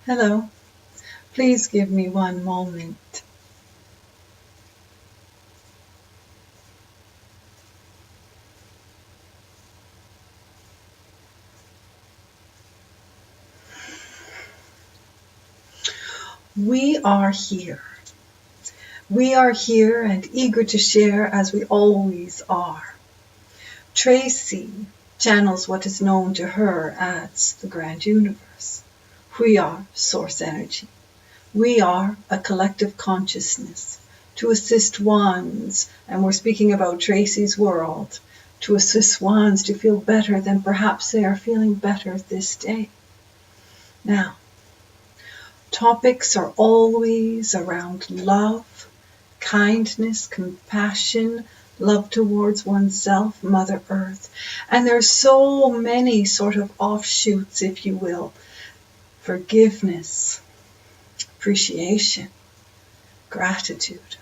Hello, please give me one moment. We are here. We are here and eager to share as we always are. Tracy channels what is known to her as the grand universe. We are source energy. We are a collective consciousness to assist ones, and we're speaking about Tracy's world, to assist ones to feel better than perhaps they are feeling better this day. Now, topics are always around love, kindness, compassion, love towards oneself, Mother Earth. And there's so many sort of offshoots, if you will. Forgiveness, appreciation, gratitude.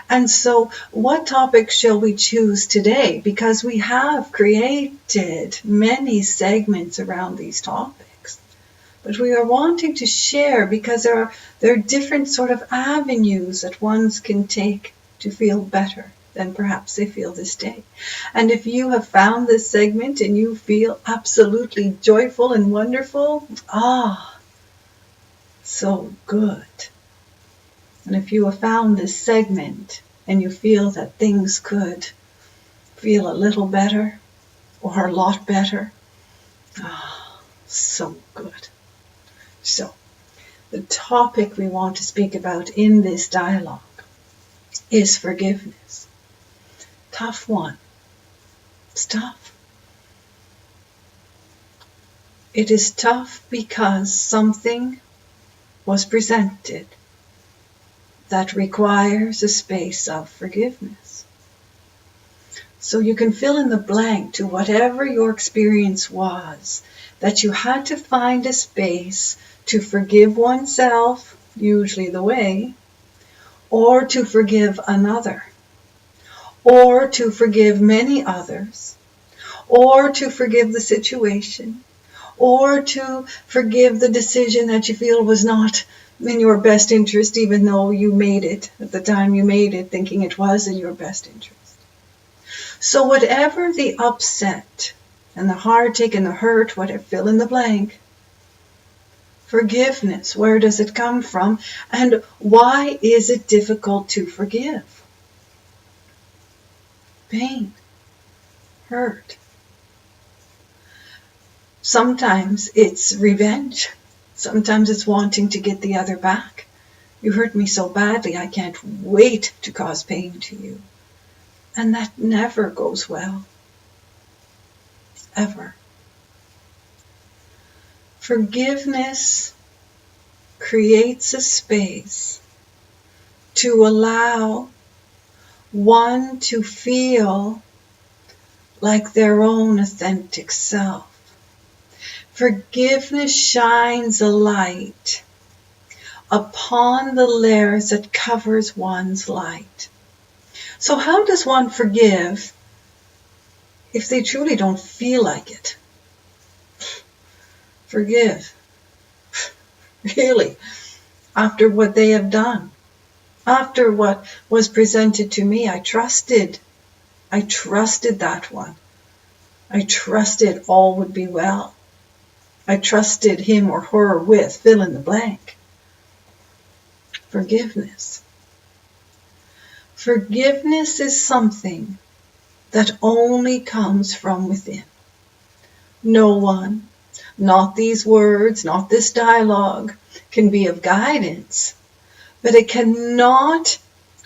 And so what topic shall we choose today? Because we have created many segments around these topics. But we are wanting to share because there are different sort of avenues that ones can take to feel better than perhaps they feel this day. And if you have found this segment and you feel absolutely joyful and wonderful, so good. And if you have found this segment and you feel that things could feel a little better or a lot better, so good. So, the topic we want to speak about in this dialogue is forgiveness. Tough one. It's tough. It is tough because something was presented that requires a space of forgiveness. So you can fill in the blank to whatever your experience was, that you had to find a space to forgive oneself, usually the way, or to forgive another, or to forgive many others, or to forgive the situation, or to forgive the decision that you feel was not in your best interest, even though you made it at the time you made it, thinking it was in your best interest. So whatever the upset and the heartache and the hurt, whatever, fill in the blank. Forgiveness, where does it come from? And why is it difficult to forgive? Pain, hurt. Sometimes it's revenge. Sometimes it's wanting to get the other back. You hurt me so badly, I can't wait to cause pain to you. And that never goes well. Ever. Forgiveness creates a space to allow one to feel like their own authentic self. Forgiveness shines a light upon the layers that covers one's light. So how does one forgive if they truly don't feel like it? Forgive. Really, after what they have done, after what was presented to me, I trusted that one. I trusted all would be well. I trusted him or her with fill in the blank. Forgiveness. Forgiveness is something that only comes from within. No one, not these words, not this dialogue, can be of guidance, but it cannot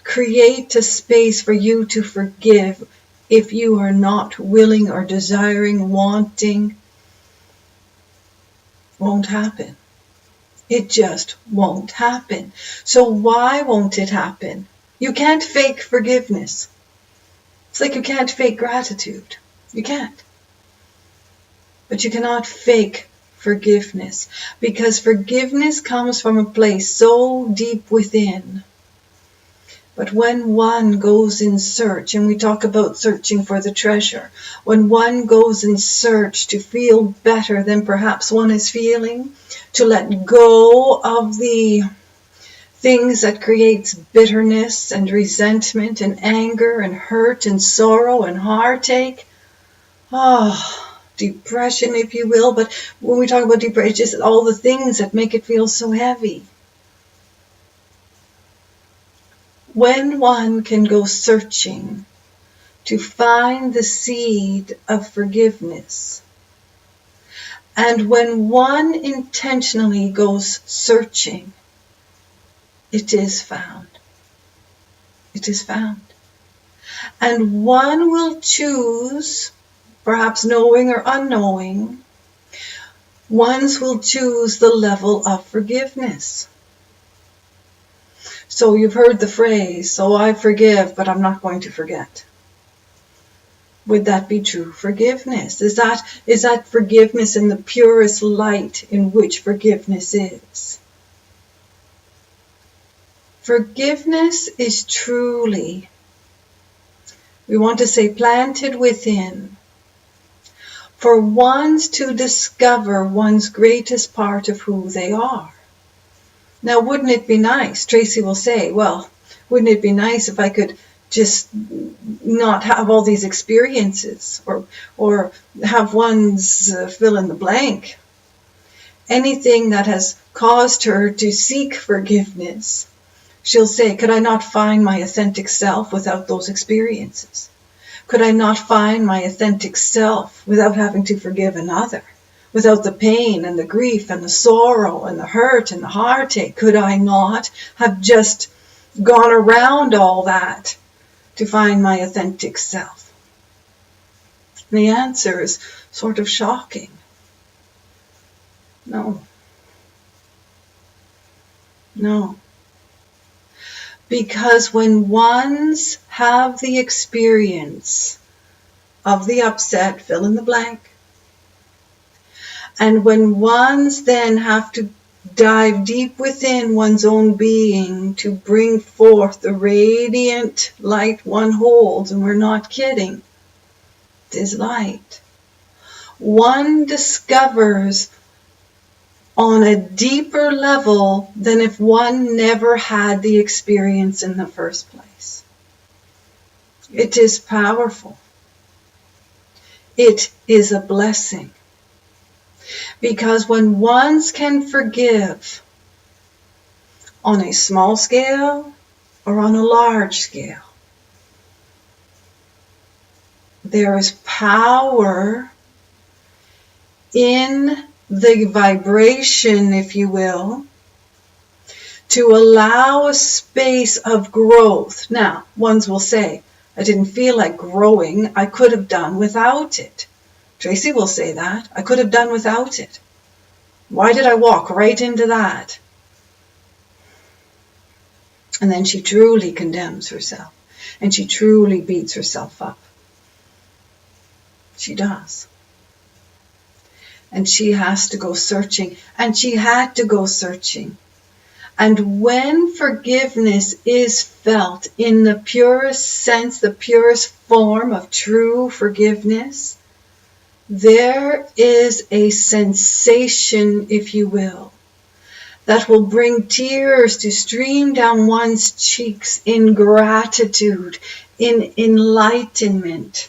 create a space for you to forgive if you are not willing or desiring, wanting. Won't happen. It just won't happen. So why won't it happen? You can't fake forgiveness. It's like you can't fake gratitude. You can't. But you cannot fake forgiveness, because forgiveness comes from a place so deep within But when one goes in search, and we talk about searching for the treasure, when one goes in search to feel better than perhaps one is feeling, to let go of the things that creates bitterness and resentment and anger and hurt and sorrow and heartache, depression, if you will. But when we talk about depression, it's just all the things that make it feel so heavy. When one can go searching to find the seed of forgiveness, and when one intentionally goes searching, it is found. It is found. And one will choose, perhaps knowing or unknowing, one will choose the level of forgiveness. So you've heard the phrase, so I forgive, but I'm not going to forget. Would that be true forgiveness? Is that forgiveness in the purest light in which forgiveness is? Forgiveness is truly, we want to say, planted within, for ones to discover one's greatest part of who they are. Now, wouldn't it be nice? Tracy will say, well, wouldn't it be nice if I could just not have all these experiences, or have one's fill in the blank? Anything that has caused her to seek forgiveness, she'll say, could I not find my authentic self without those experiences? Could I not find my authentic self without having to forgive another? Without the pain and the grief and the sorrow and the hurt and the heartache? Could I not have just gone around all that to find my authentic self? And the answer is sort of shocking. No. No. Because when ones have the experience of the upset, fill in the blank, and when ones then have to dive deep within one's own being to bring forth the radiant light one holds, and we're not kidding, it is light, one discovers on a deeper level than if one never had the experience in the first place. It is powerful. It is a blessing. Because when ones can forgive on a small scale or on a large scale, there is power in the vibration, if you will, to allow a space of growth. Now, ones will say, I didn't feel like growing. I could have done without it. Tracy will say that. I could have done without it. Why did I walk right into that? And then she truly condemns herself. And she truly beats herself up. She does. And she has to go searching. And she had to go searching. And when forgiveness is felt in the purest sense, the purest form of true forgiveness, there is a sensation, if you will, that will bring tears to stream down one's cheeks in gratitude, in enlightenment.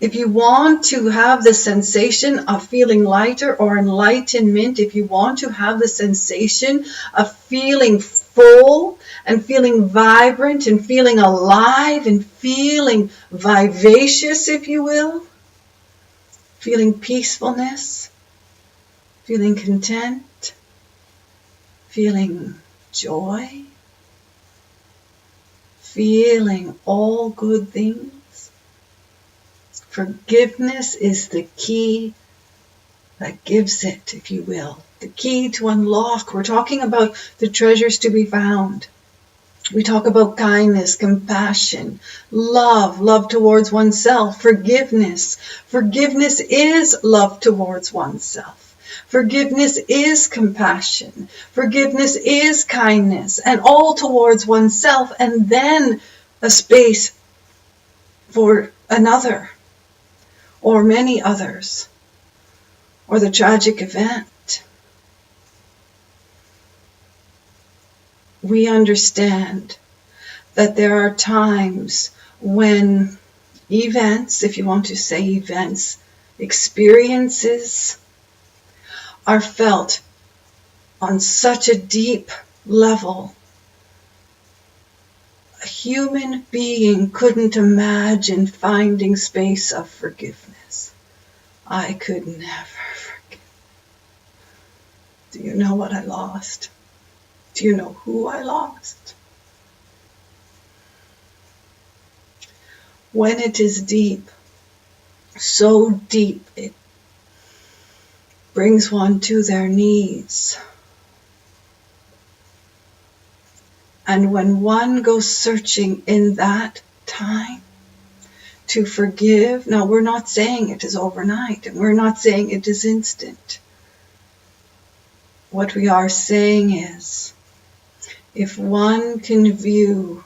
If you want to have the sensation of feeling lighter or enlightenment, if you want to have the sensation of feeling full and feeling vibrant and feeling alive and feeling vivacious, if you will, feeling peacefulness, feeling content, feeling joy, feeling all good things, forgiveness is the key that gives it, if you will, the key to unlock. We're talking about the treasures to be found. We talk about kindness, compassion, love towards oneself, forgiveness. Forgiveness is love towards oneself. Forgiveness is compassion. Forgiveness is kindness, and all towards oneself, and then a space for another or many others, or the tragic event. We understand that there are times when events, if you want to say events, experiences are felt on such a deep level. A human being couldn't imagine finding space of forgiveness. I could never forgive. Do you know what I lost? Do you know who I lost? When it is deep, so deep, it brings one to their knees. And when one goes searching in that time to forgive, now we're not saying it is overnight, and we're not saying it is instant. What we are saying is, if one can view,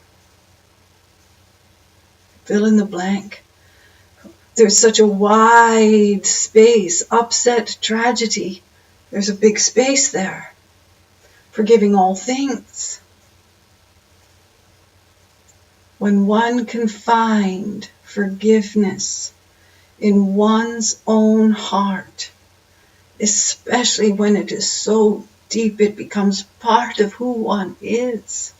fill in the blank, there's such a wide space, upset, tragedy, there's a big space there, forgiving all things. When one can find forgiveness in one's own heart, especially when it is so deep it becomes part of who one is,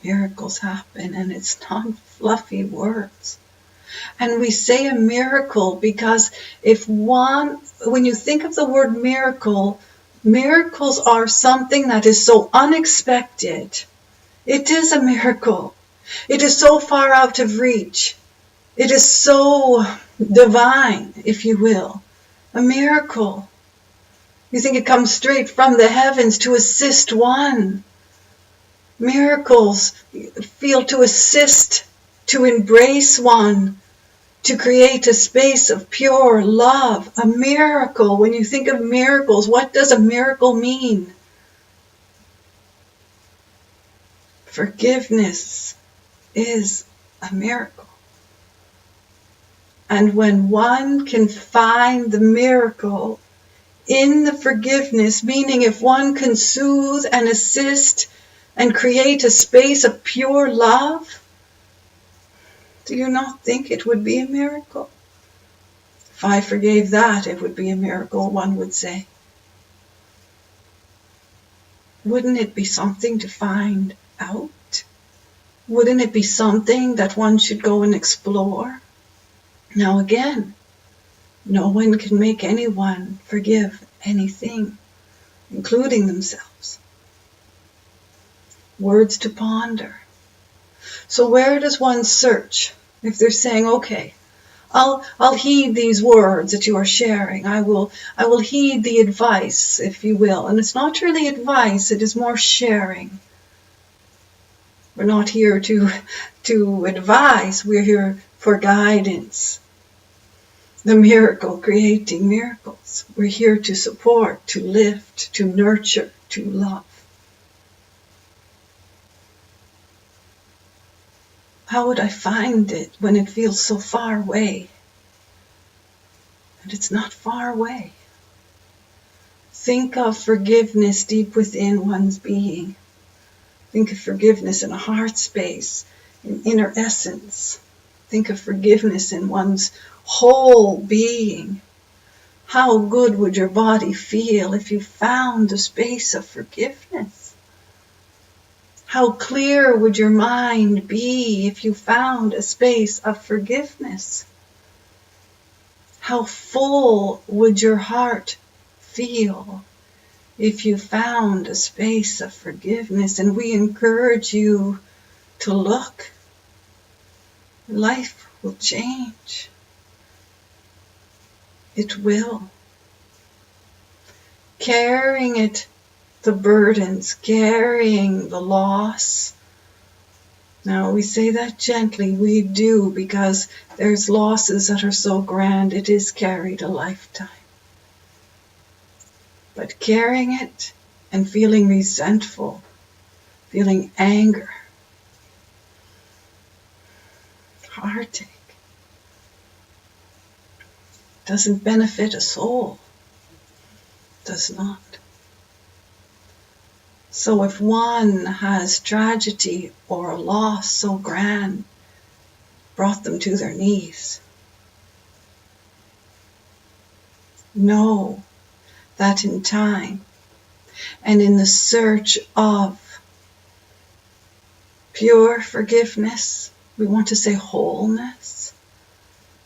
miracles happen, and it's not fluffy words. And we say a miracle because when you think of the word miracle, miracles are something that is so unexpected. It is a miracle. It is so far out of reach. It is so divine, if you will. A miracle. You think it comes straight from the heavens to assist one. Miracles feel to assist, to embrace one, to create a space of pure love. A miracle. When you think of miracles, what does a miracle mean? Forgiveness is a miracle. And when one can find the miracle in the forgiveness, meaning if one can soothe and assist and create a space of pure love, do you not think it would be a miracle? If I forgave that, it would be a miracle, one would say. Wouldn't it be something to find out? Wouldn't it be something that one should go and explore? Now again, no one can make anyone forgive anything, including themselves. Words to ponder. So where does one search? If they're saying, okay, I'll heed these words that you are sharing. I will heed the advice, if you will. And it's not really advice, it is more sharing. We're not here to advise, we're here for guidance. The miracle, creating miracles. We're here to support, to lift, to nurture, to love. How would I find it when it feels so far away? And it's not far away. Think of forgiveness deep within one's being. Think of forgiveness in a heart space, in inner essence. Think of forgiveness in one's whole being. How good would your body feel if you found a space of forgiveness? How clear would your mind be if you found a space of forgiveness? How full would your heart feel if you found a space of forgiveness? And we encourage you to look. Life will change. It will. Carrying it, the burdens, carrying the loss, Now we say that gently, we do, because there's losses that are so grand it is carried a lifetime. But carrying it and feeling resentful, feeling anger, heartache, doesn't benefit a soul. Does not. So if one has tragedy or a loss so grand, brought them to their knees, know that in time and in the search of pure forgiveness, we want to say wholeness,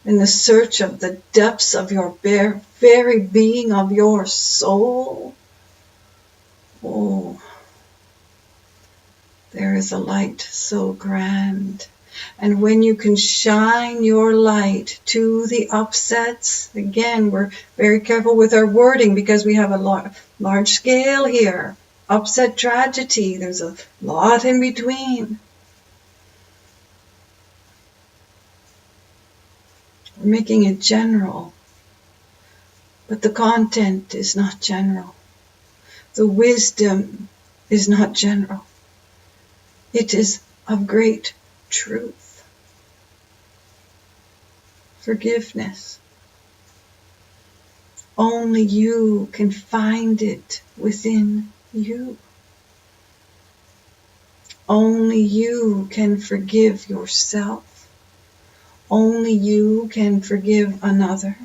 in the search of the depths of your very being, of your soul, oh, there is a light so grand. And when you can shine your light to the upsets, again, we're very careful with our wording because we have a large scale here. Upset tragedy, there's a lot in between. We're making it general, but the content is not general. The wisdom is not general. It is of great truth. Forgiveness. Only you can find it within you. Only you can forgive yourself. Only you can forgive another.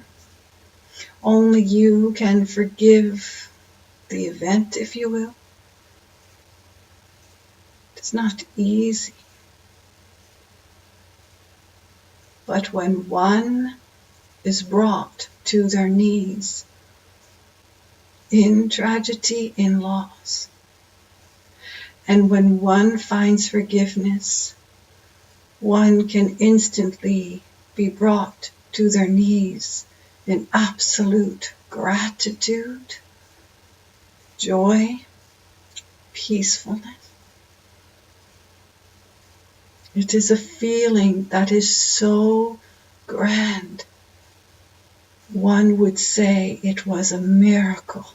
Only you can forgive the event, if you will. It's not easy. But when one is brought to their knees in tragedy, in loss, and when one finds forgiveness, one can instantly be brought to their knees in absolute gratitude, joy, peacefulness. It is a feeling that is so grand. One would say it was a miracle.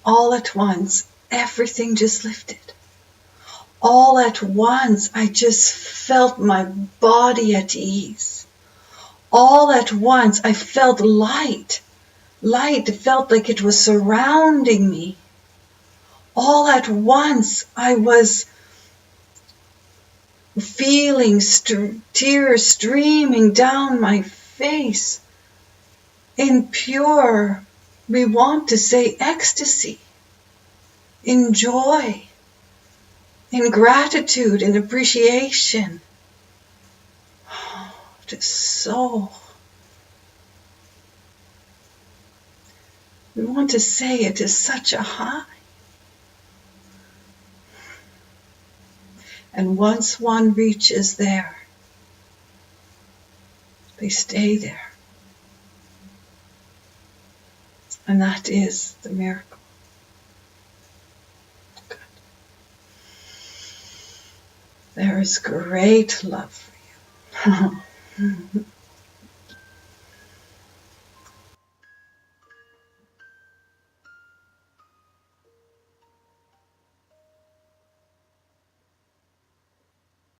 All at once, everything just lifted. All at once, I just felt my body at ease. All at once, I felt light. Light felt like it was surrounding me. All at once, I was feeling tears streaming down my face in pure, we want to say, ecstasy, in joy, in gratitude, in appreciation. It is so. We want to say it is such a high. And once one reaches there, they stay there. And that is the miracle. Good. There is great love for you.